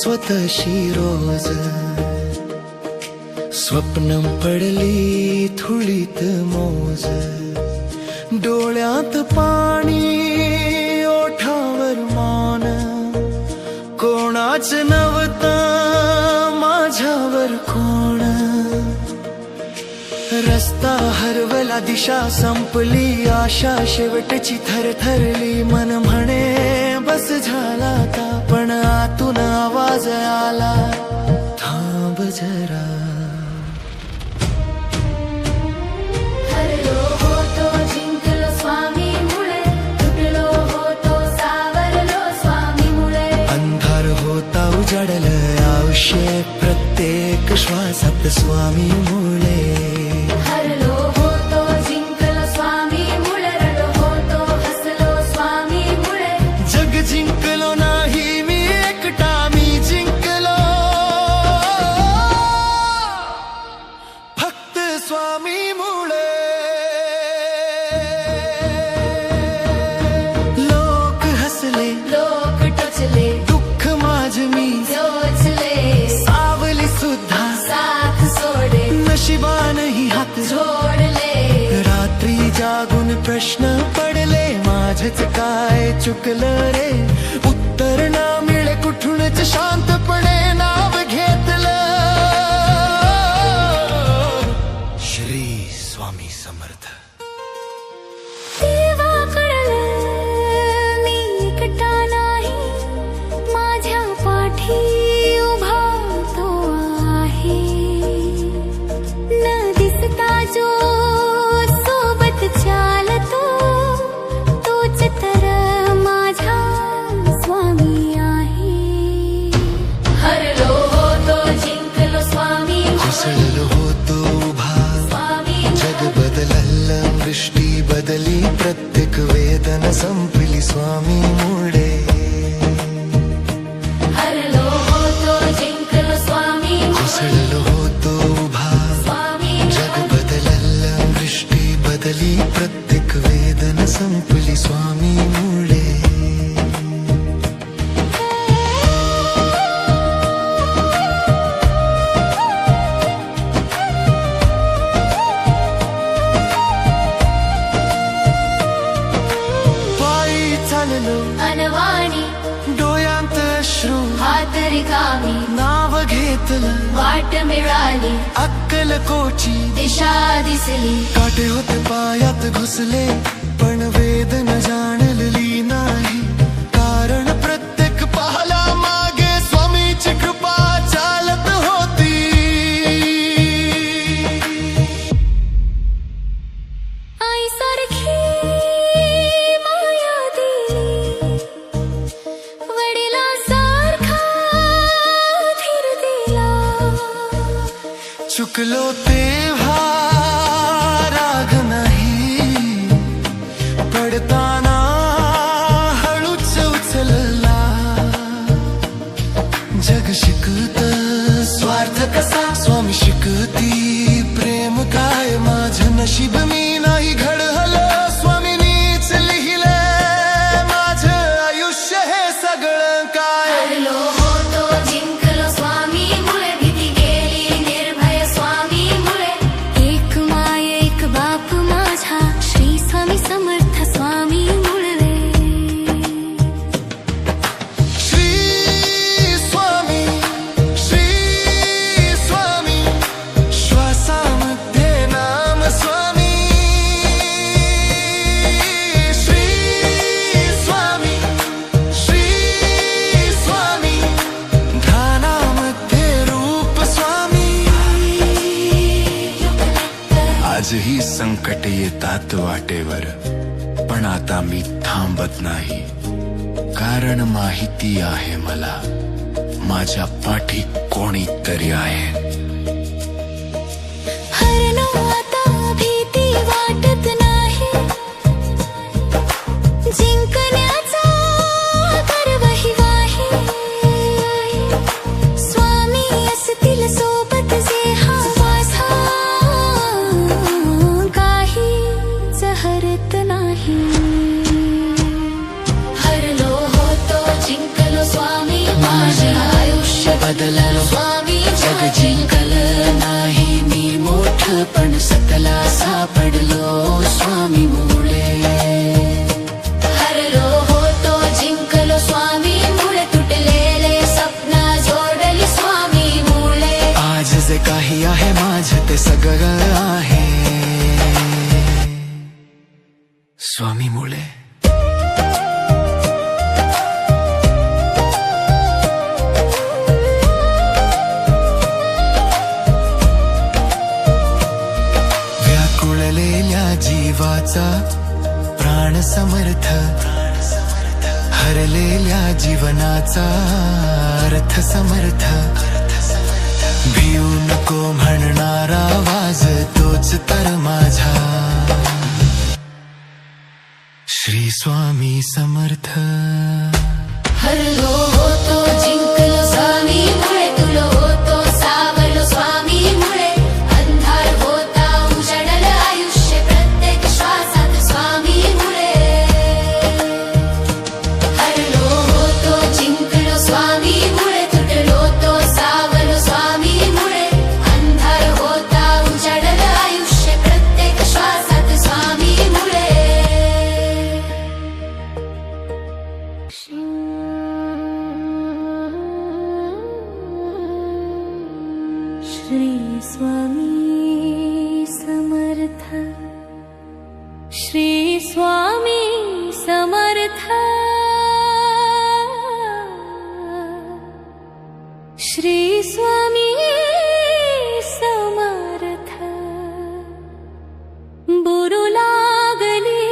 स्वतःशी रोज स्वप्न पडली धुळीत मोज डोळ्यात पाणी ओठावर मान कोणाच नव्हता माझ्यावर कोण रस्ता हरवला दिशा संपली आशा शेवटची थरथरली मन म्हणे बस झाला आता पण आतून आवाज आला थांब जरा हरलो होतो जिंकलो स्वामी मुळे तुटलो होतो सावरलो स्वामी मुळे अंधार होता उजाडलं आयुष्य प्रत्येक श्वासात स्वामी मुळे हरलो होतो जिंकलो स्वामी मुळे रडलो होतो हसलो स्वामी मुळे जग जिंकलो नाही मी एकटा मी जिंकलो फक्त स्वामी मुळे लोक हसले लोक टोचले दुःख माझ मी जोचले सावली सुद्धा साथ सोडे नशिबानही हात जोडले रात्री जागून प्रश्न पडले माझच काय चुकलं रे उत्तर ना मिळे कुठूनच शांतपणे नाव घेतलं श्री स्वामी समर्थ तेव्हा कळलं मी एकटा नाही माझ्या पाठी उभा तो आहे न दिसता जो सोबत चालतो तोच तर माझा स्वामी आहे हरलो होतो जिंकलो स्वामी घुसळलो होतो उभा स्वामी जग बदललं दृष्टी बदली प्रत्येक वेदना संपली स्वामी मुळे हरलो होतो जिंकलो स्वामी घुसळलो होतो उभा स्वामी जग बदललं दृष्टी बदली प्रत्येक वेदना संपली स्वामी मुळे पायी चाललो अनवाणी डोळ्यांत अश्रू हात रिकामी नाव घेतलं वाट मिळाली अक्कल कोची दिशा दिसली काटे होते पायात घुसले पण वेदना जाणलेली नाही कारण प्रत्येक पाहला मागे स्वामीची कृपा चालत होती आई सारखी माया दिली वडिला सारखा धीर दिला चुकलो तेव्हा राग नाही पडताना हळूच उचलला जग शिकत स्वार्थ कसा स्वामी शिकती प्रेम काय माझं नशीब मी नाही घडलं स्वामीनीच लिहिले माझं आयुष्य हे सगळं काय हरलो होतो जिंकलो स्वामी मुळे भीती गेली निर्भय स्वामी मुळे एक माय एक बाप माझा श्री स्वामी समर्थ स्वामी मुळे श्री स्वामी श्वासामध्ये नाम स्वामी श्री स्वामी ध्यानामध्ये रूप स्वामी आजही संकट येतात वाटेवर पण आता मी थांबत नाही कारण माहिती आहे मला माझ्या पाठी कोणीतरी आहे हरलो आता भीती वाटत नाही जिंकण्याचा गर्वही आहे स्वामी असतील सोबत जे हा माझा काहीच हरत नाही हरलो होतो जिंकलो स्वामी माझे आयुष्य बदललो स्वामी जग जिंकलं नाही मी मोठं पण सकला सापडलो स्वामी मुळे हरलो होतो जिंकलो स्वामी मुळे तुटलेले स्वप्न जोडली स्वामी मुळे आज जे काही आहे माझं ते सगळं आहे स्वामी मुळे व्याकुळलेल्या जीवाचा प्राण समर्थ हरलेल्या जीवनाचा अर्थ समर्थ भिऊ नको म्हणणारा आवाज तोच तर माझा श्री स्वामी समर्थ हरलो होतो जिंकलो स्वामी मुळे तुलो होतो सावरलो स्वामी मुळे अंधार होता उजळलं आयुष्य प्रत्येक श्वासात स्वामी मुळे हरलो होतो जिंकलो स्वामी मुळे तुटलो तो सावरलो स्वामी मुळे अंधार होता उजळलं आयुष्य प्रत्येक श्वासात स्वामी मुळे श्री स्वामी समर्थ श्री स्वामी समर्थ श्री स्वामी समर्थ बुरू लागली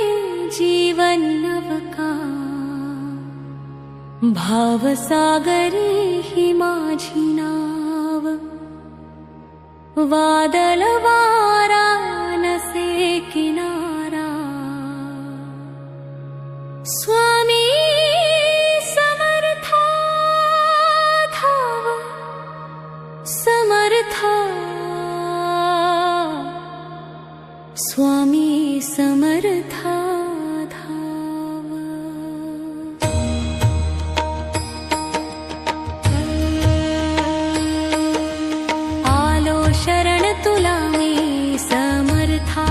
जीवन नवका भावसागरी ही माझी नाव वादळ वारा नसे किनारा स्वामी समर्थ धाव समर्थ स्वामी समर्थ शरण तुला मी समर्था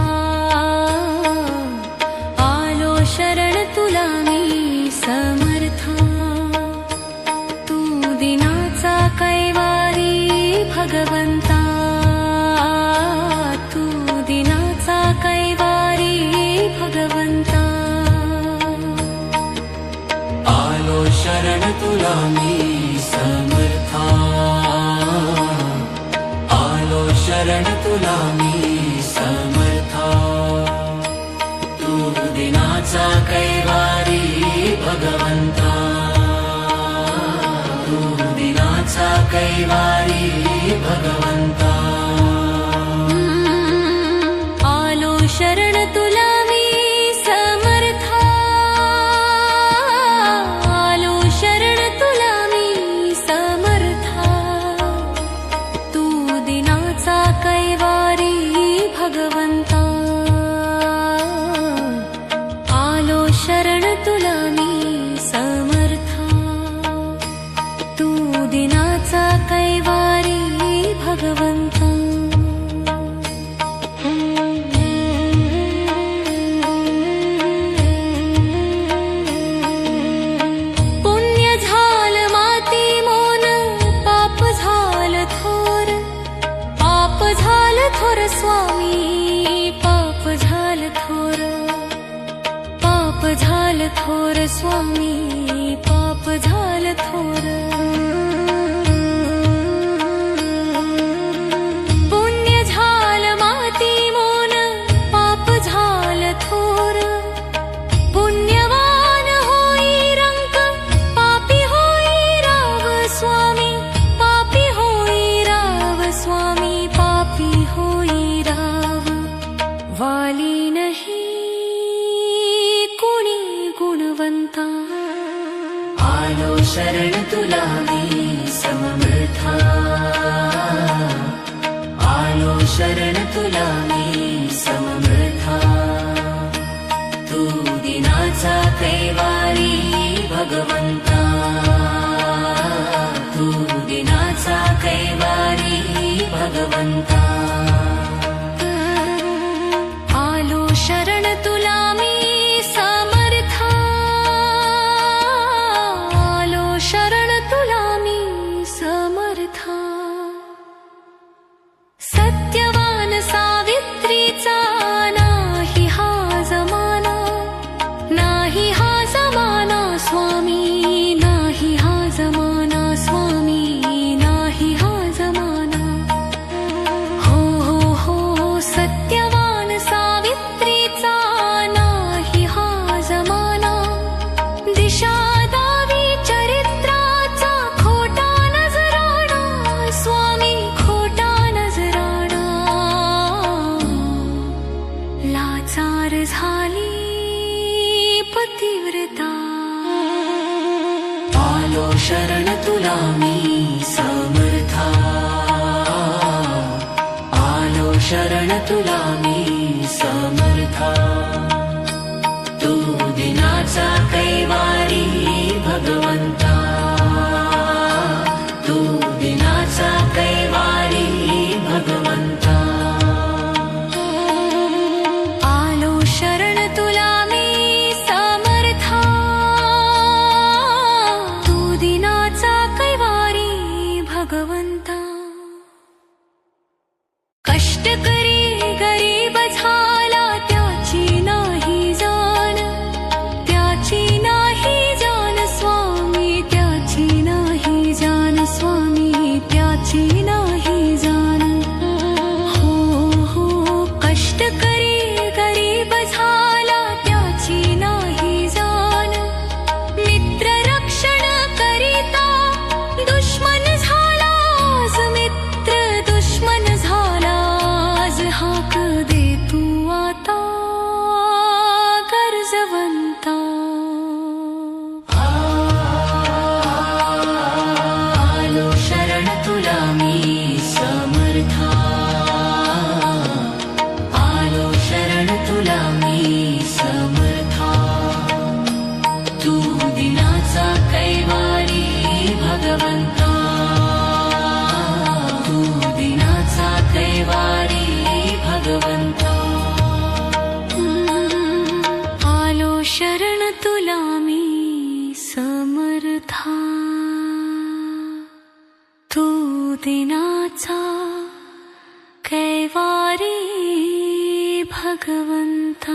आलो शरण तुला मी समर्था तू दिनाचा कैवारी भगवंता तू दिनाचा कैवारी भगवंता आलो शरण तुला मी समर्था शरण तुला मी समर्था तू दिनाचा कैवारी भगवंता तू दिनाचा कैवारी भगवंता आलो शरण तुला मी समर्था आलो शरण तुला मी समर्था तू दिनाचा कैवारी भगवंता आलो शरण तुला मी समर्था तू दिनाचा कैवारी भगवंता पुण्य झालं माती मोन पाप झालं थोर पाप झालं थोर स्वामी पाप झालं थोर पाप झालं थोर स्वामी पाप झालं थोर पुण्य झालं माती मोन पाप झालं थोर पुण्यवान होई रंक पापी होई राव स्वामी पापी होई राव स्वामी पापी होई राव वाली नहीं कुणी गुणवंता आलो शरण तुला मी समर्था आलो शरण तुला मी समर्था तू दिनाचा कैवारी भगवंता तू दिनाचा शरण तुला मी समर्था, आलो शरण तुला मी समर्था. तू दिनाचा कैवारी भगवंता, तू दिनाचा कैवारी भगवंता. आलो शरण तुला मी समर्था, तू दिनाचा कैवारी भगवंता. कष्टकरी गरीब झाला त्याची नाही जाण, त्याची नाही जाण स्वामी, त्याची नाही जाण स्वामी, त्याची नाही जाण. हो हो कष्टकरी गरीब झाला त्याची नाही जाण. मित्र रक्षण करिता दुश्मन झाला आज, मित्र दुश्मन झाला आज. हाक दे तू आता गरजवंता. आलो शरण तुला मी समर्था, आलो शरण तुला मी समर्था. तू दिनाचा कैवारी भगवंता, तू दिनाचा कैवारी भगवंता. आलो शरण तुला मी समर्था, तू दिनाचा कैवारी भगवंता.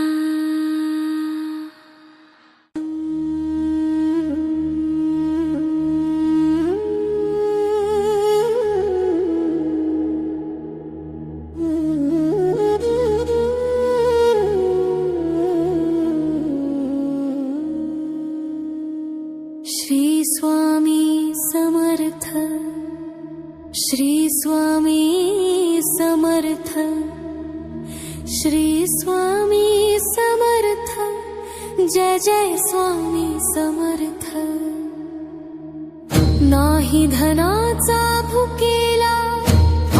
श्री स्वामी समर्थ, श्री स्वामी समर्थ, श्री स्वामी समर्थ. जय जय स्वामी समर्थ. नाही धनाचा भुकेला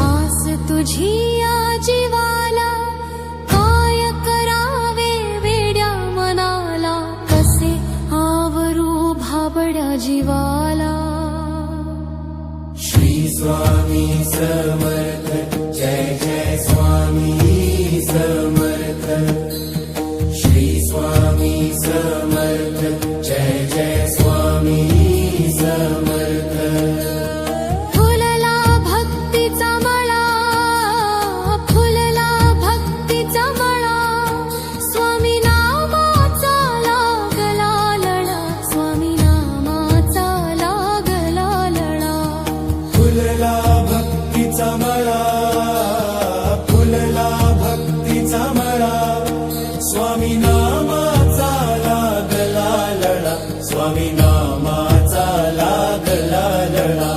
आस तुझी या जीवाला, काय करावे वेड्या मनाला, कसे आवरू भाबड्या जीवाला. श्री स्वामी समर्थ, जय जय स्वामी समर्थ. श्री स्वामी समर्थ, जय जय स्वामी समर्थ. फुलला भक्तीचा मळा, फुलला भक्तीचा मळा, स्वामी नामाचा लागला लळा, स्वामी नामाचा लागला लळा. फुलला भक्तीचा मळा, फुलला भक्तीचा मळा, स्वामी नामाचा लागला लळा, स्वामी नामाचा लागला लळा.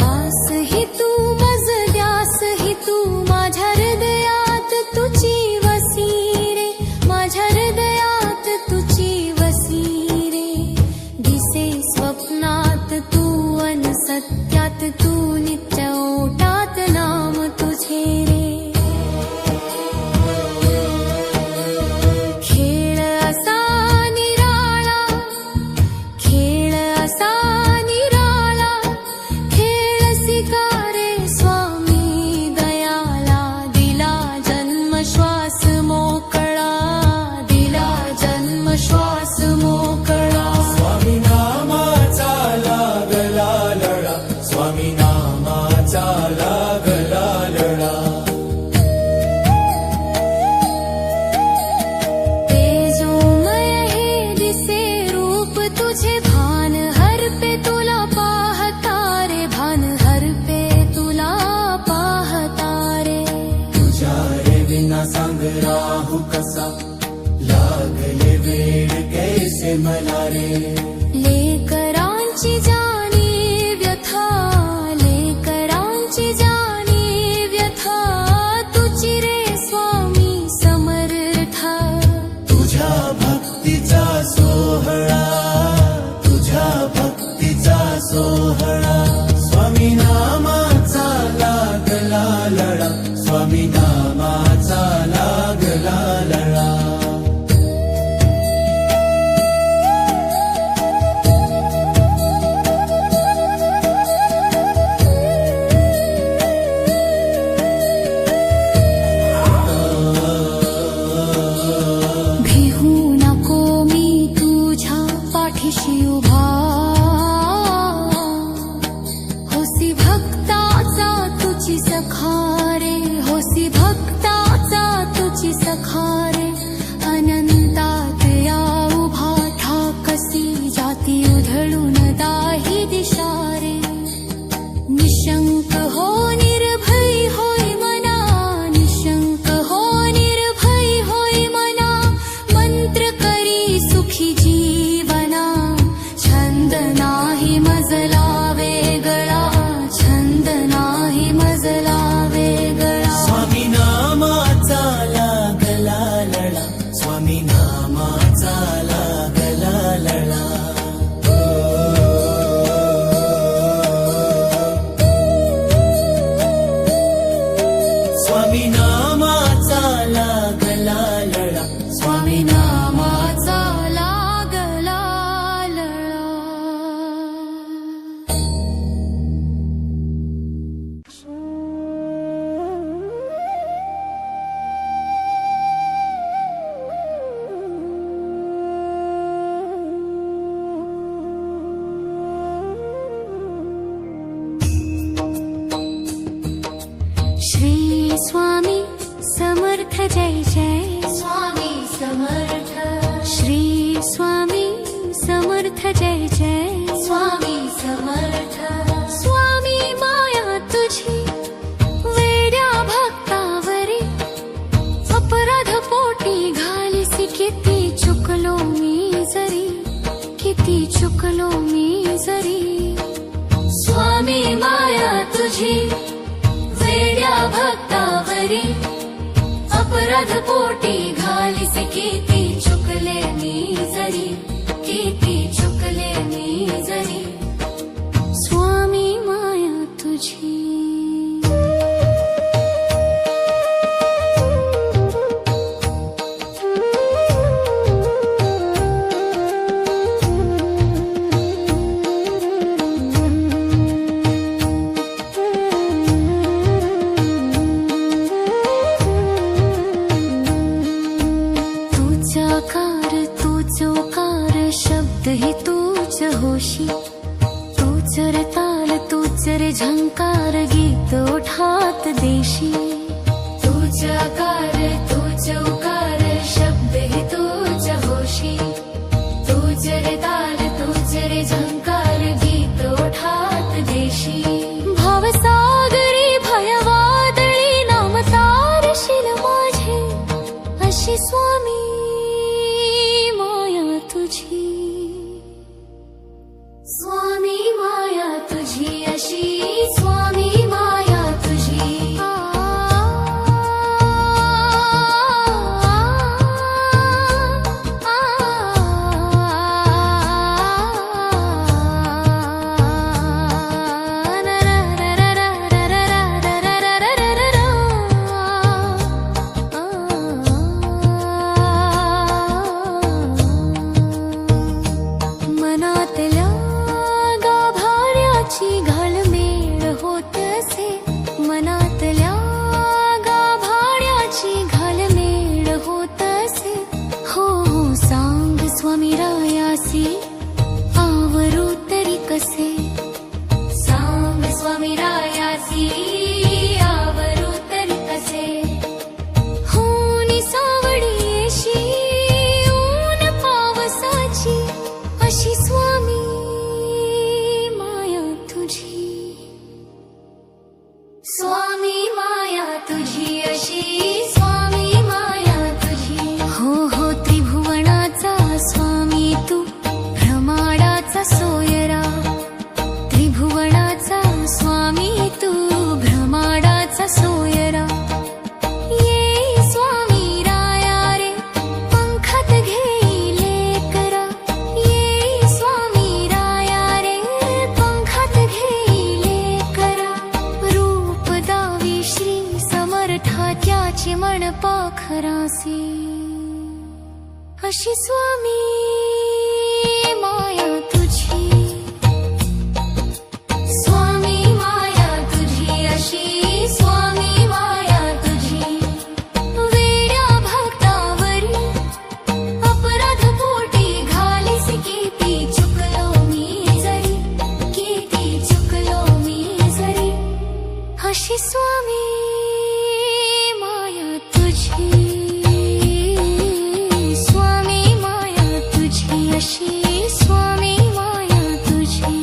आस ही तू मज द्यास ही तू माझ्या हृदयात तुझी वसी रे, माझ्या हृदयात तुझी वसी रे. दिसे स्वप्नात तू अन सत्यात तू, नित्य ओटात नाम तुझे रे. खेळ असा निराळा, खेळ असा निराळा, खेळ स्वीकारे स्वामी दयाला. दिला जन्म श्वास मोकळा, दिला जन्म श्वास मोकळा. स्वामी नामाचा लागला लळा, स्वामी नामाचा लागला लळा. तेजोमय हे दिसे रूप तुझे, भान हरपे तुला पाहता रे, भान हरपे तुला पाहता रे. तुझ्या रे विना सांग राहू कसा, लागले वेळ कैसे मला रे. लेकरांची जाणी व्यथा, लेकरांची जाणी व्यथा, तुझी रे स्वामी समर्थ. तुझ्या भक्तीचा नामाचा लागला लळा. स्वामी नामाचा लागला लळा. स्वामी नामाचा लागला लळा. श्री स्वामी समर्थ जय जय स्वामी समर्थ. श्री स्वामी समर्थ जय जय स्वामी समर्थ. स्वामी माया तुझी वेड्या भक्तावरी अपराध पोटी घालीसी. किती चुकलो मी जरी, किती चुकलो मी जरी. स्वामी माया तुझी वेड्या भक्तावरी अपराध पोटी घालीसी. किती चुकले मी जरी, किती चुकले मी जरी. स्वामी माया तुझी. ही तूच होशी. तूच रे ताल, तूच रे झंकार, गीत ओठात देशी. तूच आकार, तूच उकार, शब्द ही तूच होशी. तूच रे ताल, तूच रे झंकार, गीत ओठात देशी. भावसागरी भयवादळी नाम तारशील माझे. अशी स्वामी माया तुझी. स्वामी माया तुझी अशी. स्वामी माया तुझी. मनातल्या गाभाऱ्याची घालमेल होत असे. मनातल्या गाभाऱ्याची घालमेल होत असे. हो हो सांग स्वामी रायासी, आवरू तरी कसे. सांग स्वामी रायासी, आवरू तरी कसे. होनी सावडी येशी, ऊन पावसाची. अशी स्वामी माया तुझी. स्वामी माया तुझी अशी. स्वामी माया तुझी. हो हो त्रिभुवनाचा स्वामी तू, भ्रमाडाचा सोयरा. त्रिभुवनाचा स्वामी तू, भ्रमाडाचा सोयरा. ये स्वामी राया रे, पंखात घेईले करा. ये स्वामी राया रे, पंखात घेईले करा. रूप दावी श्री समर्था त्याची मन पाखरासी. अशी स्वामी माया तुझी. स्वामी माया तुझी अशी. स्वामी माया तुझी. वेड्या भक्तावरी अपराध पोटी घालीसी. किती चुकलो मी जरी, किती चुकलो मी जरी. अशी स्वामी माया तुझी. स्वामी माया तुझी अशी. स्वामी माया तुझी.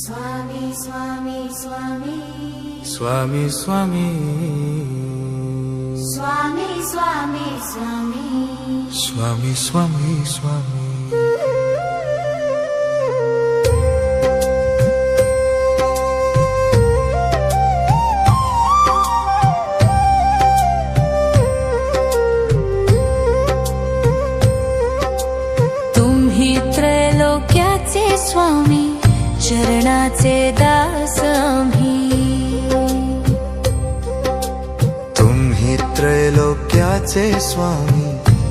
स्वामी स्वामी स्वामी. स्वामी स्वामी. स्वामी स्वामी स्वामी. स्वामी स्वामी स्वामी. चरणाचे दास आम्ही. तुम्ही त्रैलोक्याचे स्वामी,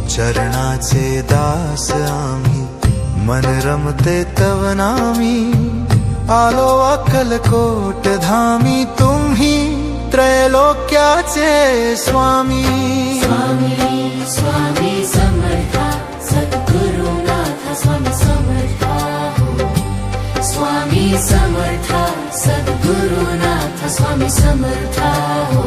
चरणाचे दास आम्ही. मन रमते तव नामी, आलो अक्कलकोट धामी. तुम्ही त्रैलोक्याचे स्वामी. स्वामी स्वामी समर्था सद्गुरुनाथ स्वामी समर्था हो. स्वामी समर्था सद्गुरुनाथ स्वामी समर्था हो.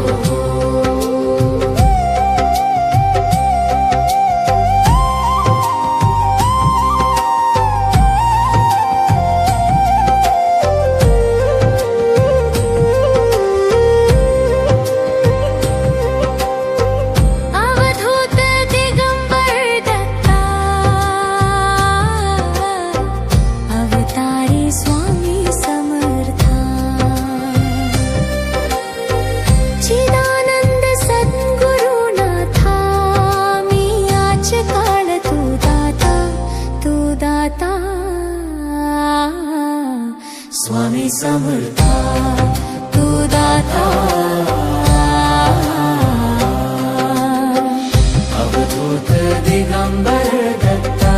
स्वामी समर्था तू दाता, अवधूत दिगंबर दत्ता,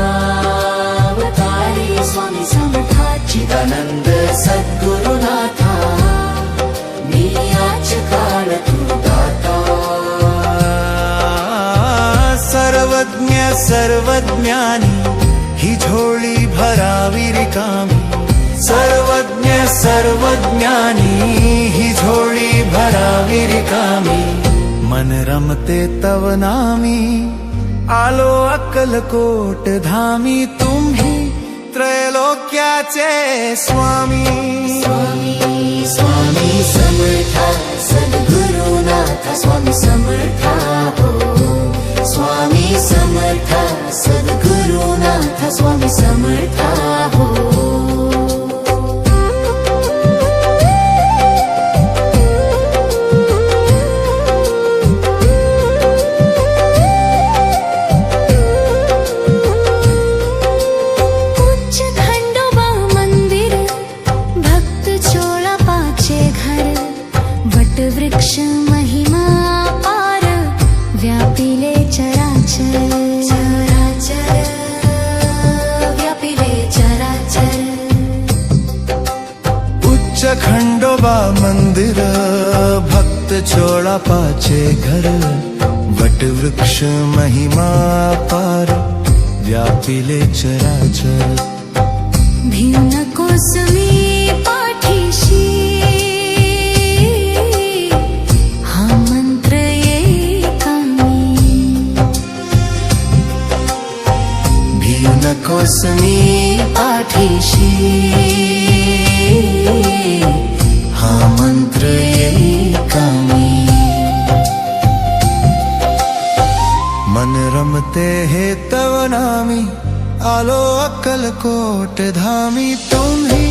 अवतारी स्वामी समर्था. चिदानंद सद्गुरुनाथा, मी याच काळ तू दाता. सर्वज्ञ सर्वज्ञानी, ही झोळी भरावी रिकामी. सर्वज्ञ सर्वज्ञानी, ही झोळी भरावी रिकामी. मन रमते तव नामी, आलो अक्कलकोट धामी. तुम्ही त्रैलोक्याचे स्वामी. स्वामी स्वामी समर्था सद्गुरुनाथ स्वामी समर्था हो. स्वामी समर्था सद्गुरुनाथ स्वामी समर्था हो. वृक्ष महिमा पार, व्यापिले चराचर चराचर, व्यापिले चराचर. उच्च खंडोबा मंदिर, भक्त चोळापाचे घर. वट वृक्ष महिमा पार, व्यापिले चराचर. भिन्न कोसमी पाठीशी, कोसमी पाठीशी, हा मंत्र एकामी. मन रमते हे तव नामी, आलो अक्कलकोट धामी. तुम्ही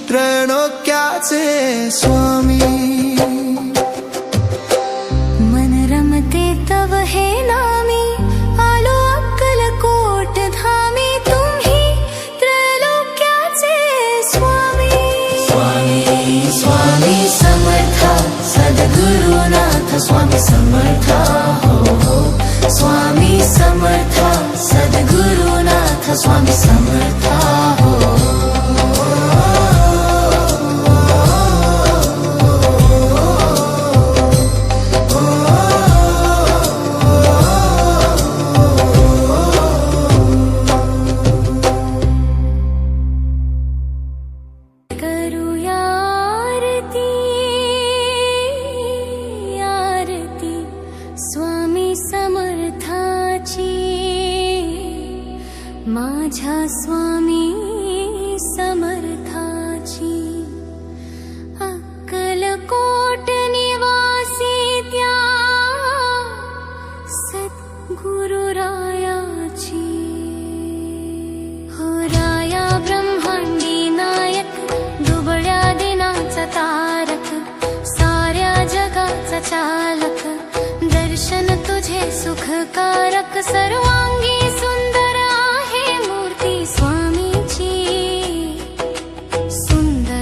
त्रैलोक्याचे स्वामी. मन रमते तव हे नामी, आलो अक्कलकोट धामी. स्वामी समर्था सद्गुरुनाथ स्वामी समर्था हो. स्वामी समर्था सद्गुरुनाथ स्वामी समर्था हो. माझ्या स्वामी समर्थाची, अक्कलकोट निवासी त्या सद्गुरु रायाची. हो राया ब्रह्मांडी नायक, दुबळ्या दिनाचा तारक, साऱ्या जगाचा चालक. दर्शन तुझे सुखकारक, सर्वांगी सुंदर आहे मूर्ती स्वामीची. सुंदर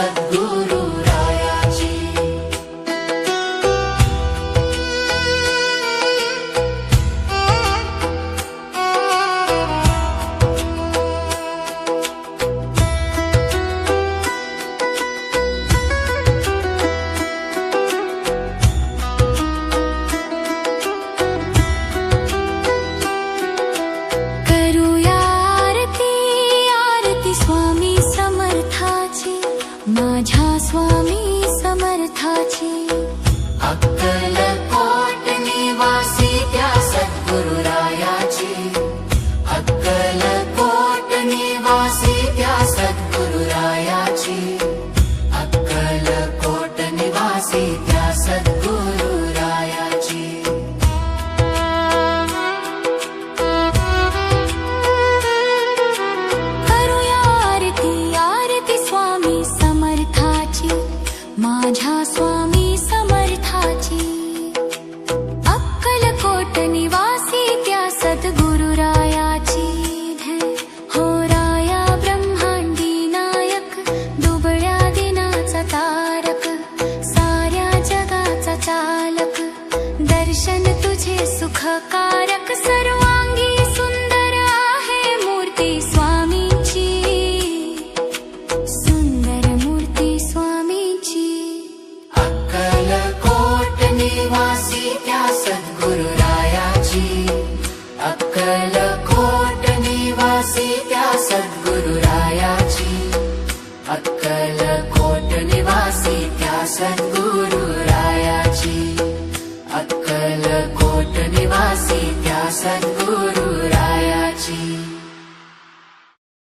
सद्गुरु रायाची. करूया आरती आरती स्वामी समर्थाची, माझ्या स्वामी समर्थाची. अक्कलकोट निवासी त्या सद्गुरु रायाची. अक्कलकोट निवासी त्या सद्गुरु रायाची. अक्कलकोट निवासी त्या सद्गुरु रायाची. करूया आरती आरती स्वामी समर्थाची, माझ्या स्वामी समर्थाची. अक्कलकोट निवासी त्या सद्गुरु रायाची. हो राया ब्रह्मांडी नायक, दुबळ्या दिनाचा तारक, साऱ्या जगाचा चालक. दर्शन तुझे सुखकारक, सर्वांगी सुंदर आहे मूर्ती स्वामींची. सुंदर मूर्ती स्वामींची. अक्कलकोट निवासी त्या सद्गुरु रायाची. अक्कलकोट निवासी त्या सद्गुरु रायाची. अक्कलकोट निवासी त्या सद्गुरु